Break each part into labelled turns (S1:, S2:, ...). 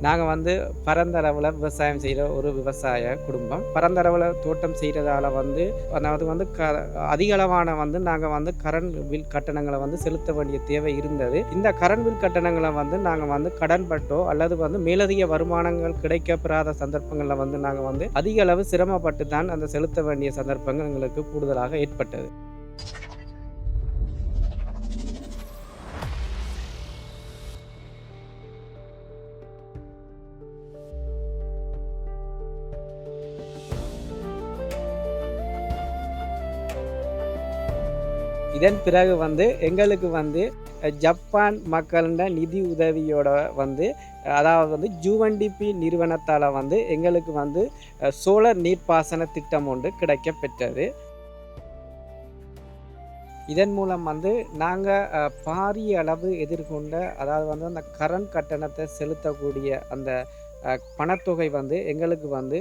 S1: நாங்கள் வந்து பரந்தளவில் விவசாயம் செய்கிற ஒரு விவசாய குடும்பம். பரந்தளவில் தோட்டம் செய்கிறதால வந்து அதாவது வந்து அதிக அளவான வந்து நாங்கள் வந்து கரண்ட் பில் கட்டணங்களை வந்து செலுத்த வேண்டிய தேவை இருந்தது. இந்த கரண்ட் பில் கட்டணங்களை வந்து நாங்கள் வந்து கடன்பட்டோ அல்லது வந்து மேலதிக வருமானங்கள் கிடைக்கப்பெறாத சந்தர்ப்பங்களில் வந்து நாங்கள் வந்து அதிக அளவு சிரமப்பட்டு தான் அந்த செலுத்த வேண்டிய சந்தர்ப்பங்கள் எங்களுக்கு கூடுதலாக ஏற்பட்டது. இதன் பிறகு வந்து எங்களுக்கு வந்து ஜப்பான் மக்களின் நிதி உதவியோட வந்து அதாவது வந்து யூஎன்டிபி நிறுவனத்தால் வந்து எங்களுக்கு வந்து சோலார் நீர்ப்பாசன திட்டம் ஒன்று கிடைக்க பெற்றது. இதன் மூலம் வந்து நாங்கள் பாரிய அளவு எதிர்கொண்ட அதாவது வந்து அந்த கரண்ட் கட்டணத்தை செலுத்தக்கூடிய அந்த பணத்தொகை வந்து எங்களுக்கு வந்து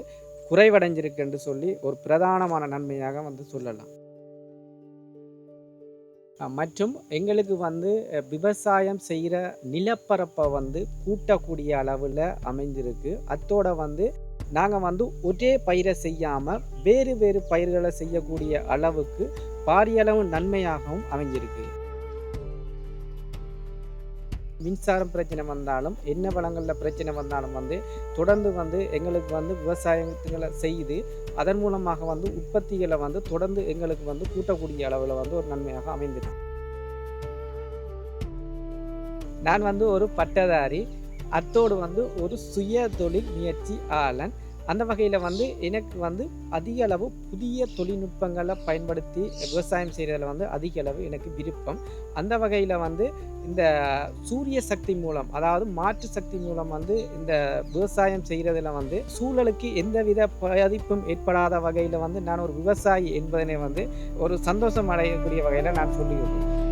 S1: குறைவடைஞ்சிருக்குன்னு சொல்லி ஒரு பிரதானமான நன்மையாக வந்து சொல்லலாம். மற்றும் எங்களுக்கு வந்து விவசாயம் செய்கிற நிலப்பரப்பை வந்து கூட்டக்கூடிய அளவில் அமைஞ்சிருக்கு. அத்தோட வந்து நாங்கள் வந்து ஒரே பயிரை செய்யாமல் வேறு வேறு பயிர்களை செய்யக்கூடிய அளவுக்கு பாரிய அளவு நன்மையாகவும் அமைஞ்சிருக்கு. மின்சாரம் பிரச்சனை வந்தாலும் என்ன வளங்களில் பிரச்சனை வந்தாலும் வந்து தொடர்ந்து வந்து எங்களுக்கு வந்து விவசாயங்களை செய்து அதன் மூலமாக வந்து உற்பத்திகளை வந்து தொடர்ந்து எங்களுக்கு வந்து கூட்டக்கூடிய அளவில் வந்து ஒரு நன்மையாக அமைந்திருக்கு. நான் வந்து ஒரு பட்டதாரி, அத்தோடு வந்து ஒரு சுய தொழில் முயற்சி ஆளன். அந்த வகையில் வந்து எனக்கு வந்து அதிக அளவு புதிய தொழில்நுட்பங்களை பயன்படுத்தி விவசாயம் செய்கிறதுல வந்து அதிக அளவு எனக்கு விருப்பம். அந்த வகையில் வந்து இந்த சூரிய சக்தி மூலம் அதாவது மாற்று சக்தி மூலம் வந்து இந்த விவசாயம் செய்கிறதுல வந்து சூழலுக்கு எந்தவித பாதிப்பும் ஏற்படாத வகையில் வந்து நான் ஒரு விவசாயி என்பதனை வந்து ஒரு சந்தோஷம் அடையக்கூடிய வகையில் நான் சொல்லியிருக்கேன்.